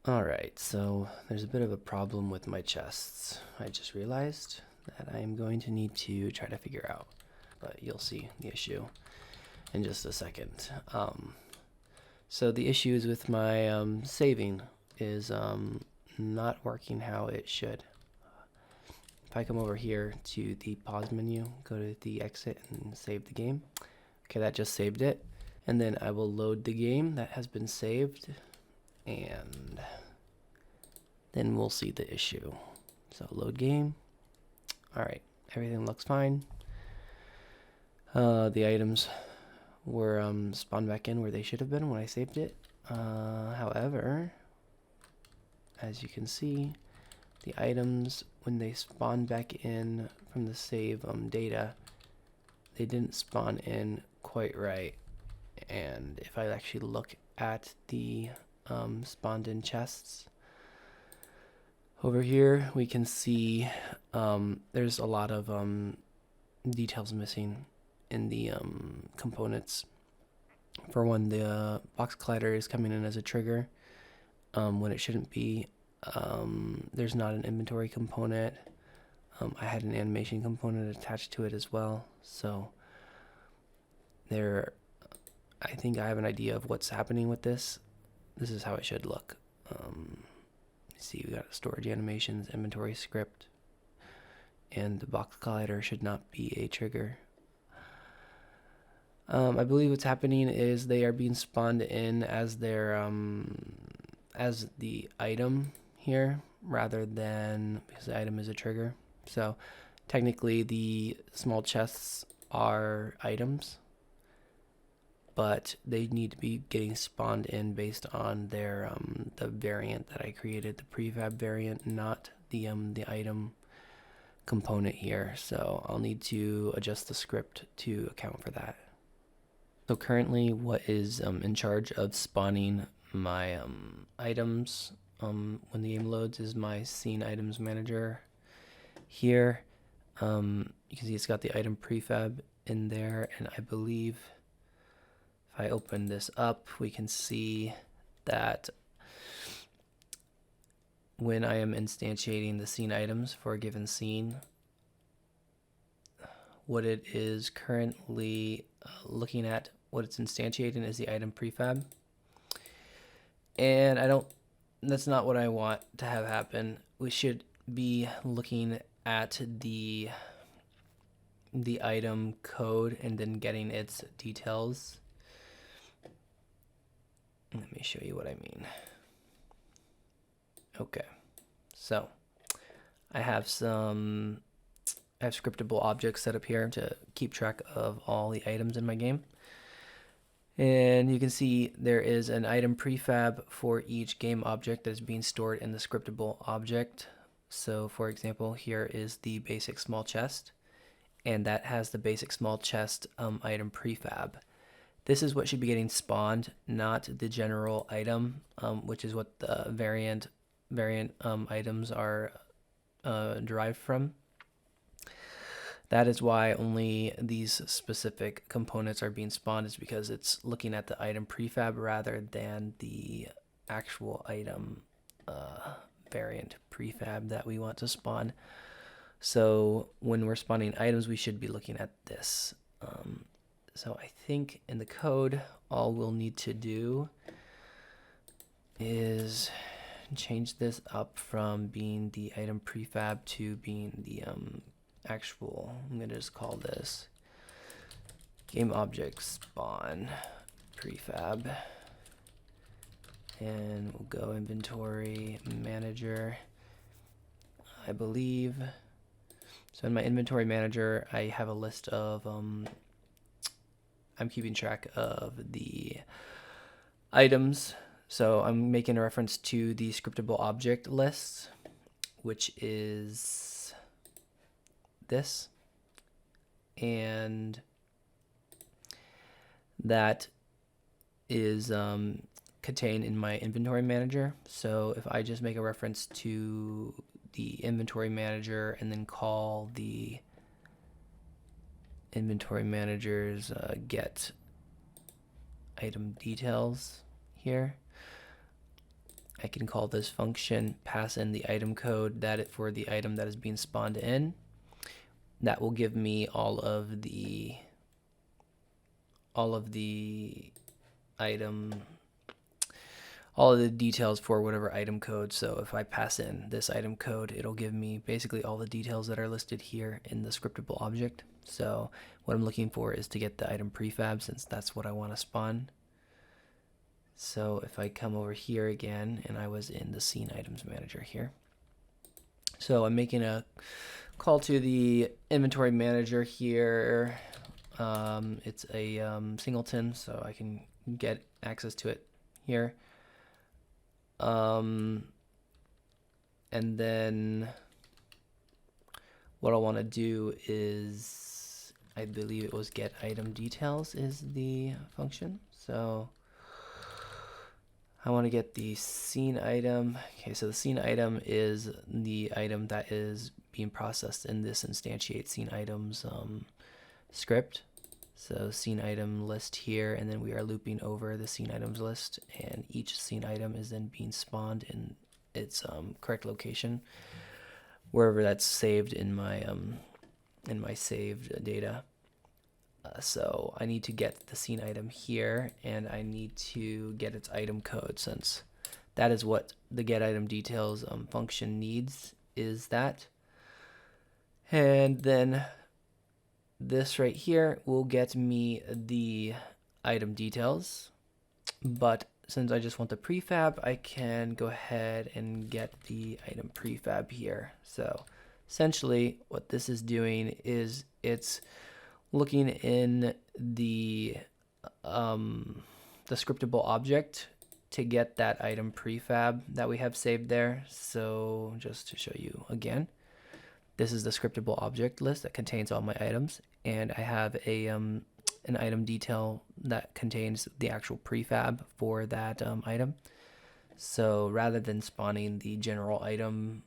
Alright, so there's a bit of a problem with my chests. I just realized that I'm going to need to try to figure out, but you'll see the issue in just a second. So the issues with my saving is not working how it should. If I come over here to the pause menu, go to the exit and save the game. Okay, that just saved it. And then I will load the game that has been saved, and then we'll see the issue. So load game. Alright, everything looks fine. The items were spawned back in where they should have been when I saved it. However, as you can see, the items, when they spawn back in from the save data, they didn't spawn in quite right. And if I actually look at the spawned in chests, over here we can see there's a lot of details missing in the components. For one, the box collider is coming in as a trigger when it shouldn't be. There's not an inventory component. I had an animation component attached to it as well, so there, I think I have an idea of what's happening with this. This is how it should look. See, we got storage animations, inventory script, and the box collider should not be a trigger. I believe what's happening is they are being spawned in as their as the item here, rather than because the item is a trigger. So technically the small chests are items, but they need to be getting spawned in based on their the variant that I created, the prefab variant, not the item component here. So I'll need to adjust the script to account for that. So currently, what is in charge of spawning my items when the game loads is my scene items manager. Here, you can see it's got the item prefab in there, and I believe if I open this up, we can see that when I am instantiating the scene items for a given scene, what it is currently looking at, what it's instantiating is the item prefab. And that's not what I want to have happen. We should be looking at the item code and then getting its details. Let me show you what I mean. Okay, so I have scriptable objects set up here to keep track of all the items in my game. And you can see there is an item prefab for each game object that is being stored in the scriptable object. So for example, here is the basic small chest, and that has the basic small chest item prefab. This is what should be getting spawned, not the general item, which is what the variant items are derived from. That is why only these specific components are being spawned, is because it's looking at the item prefab rather than the actual item variant prefab that we want to spawn. So when we're spawning items, we should be looking at this. So I think in the code, all we'll need to do is change this up from being the item prefab to being the actual, I'm gonna just call this game object spawn prefab, and we'll go inventory manager, I believe. So in my inventory manager, I have a list of I'm keeping track of the items. So I'm making a reference to the scriptable object list, which is this, and that is contained in my inventory manager. So if I just make a reference to the inventory manager and then call the inventory manager's get item details here, I can call this function, pass in the item code for the item that is being spawned in. That will give me all of the details for whatever item code. So if I pass in this item code, it'll give me basically all the details that are listed here in the scriptable object. So what I'm looking for is to get the item prefab, since that's what I want to spawn. So if I come over here again, and I was in the scene items manager here. So I'm making a call to the inventory manager here. It's a singleton, so I can get access to it here. And then what I want to do is, I believe it was get item details is the function. So I want to get the scene item. Okay, so the scene item is the item that is being processed in this instantiate scene items script. So scene item list here, and then we are looping over the scene items list, and each scene item is then being spawned in its correct location, wherever that's saved in my saved data. So I need to get the scene item here, and I need to get its item code, since that is what the get item details function needs, is that. And then this right here will get me the item details, but since I just want the prefab, I can go ahead and get the item prefab here. So essentially what this is doing is it's looking in the scriptable object to get that item prefab that we have saved there. So just to show you again, this is the scriptable object list that contains all my items, and I have a an item detail that contains the actual prefab for that item. So rather than spawning the general item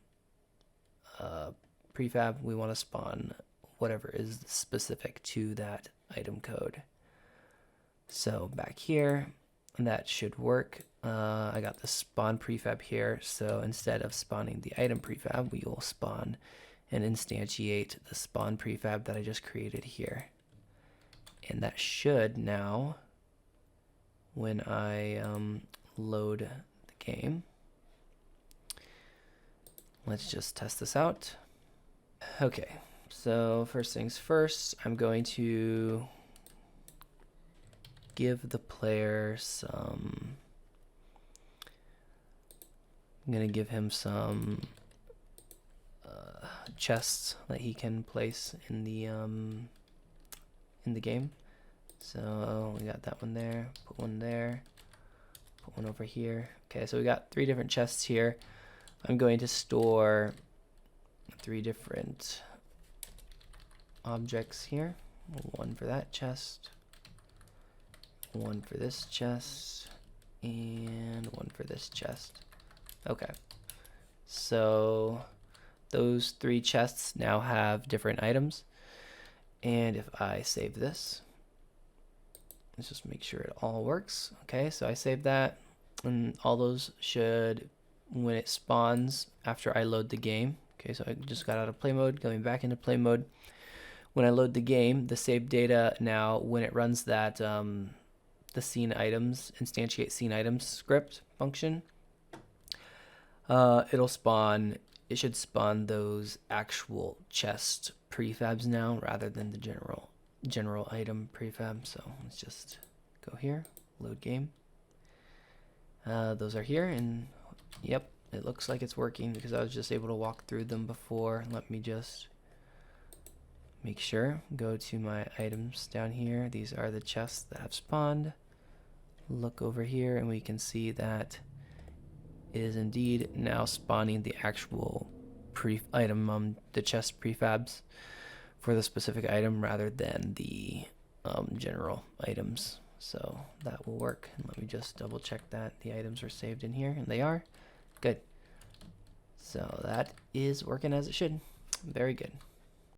prefab, we want to spawn whatever is specific to that item code. So back here, that should work. I got the spawn prefab here, so instead of spawning the item prefab, we will spawn and instantiate the spawn prefab that I just created here. And that should now, when I load the game, let's just test this out. Okay, so first things first, I'm going to give the player some, I'm going to give him some chests that he can place in the game. So we got that one there, put one there, put one over here. Okay, so we got 3 different chests here. I'm going to store 3 different objects here. One for that chest, one for this chest, and one for this chest. Okay, so those 3 chests now have different items. And if I save this, let's just make sure it all works. Okay, so I saved that, and all those should, when it spawns after I load the game. Okay, so I just got out of play mode, going back into play mode. When I load the game, the saved data now, when it runs that the scene items, instantiate scene items script function, it'll spawn, it should spawn those actual chest prefabs now rather than the general item prefab. So let's just go here, load game. Those are here, and yep, it looks like it's working because I was just able to walk through them before. Let me just make sure. Go to my items down here. These are the chests that have spawned. Look over here, and we can see that it is indeed now spawning the actual item, the chest prefabs for the specific item rather than the general items. So that will work. And let me just double check that the items are saved in here, and they are. Good. So that is working as it should. Very good.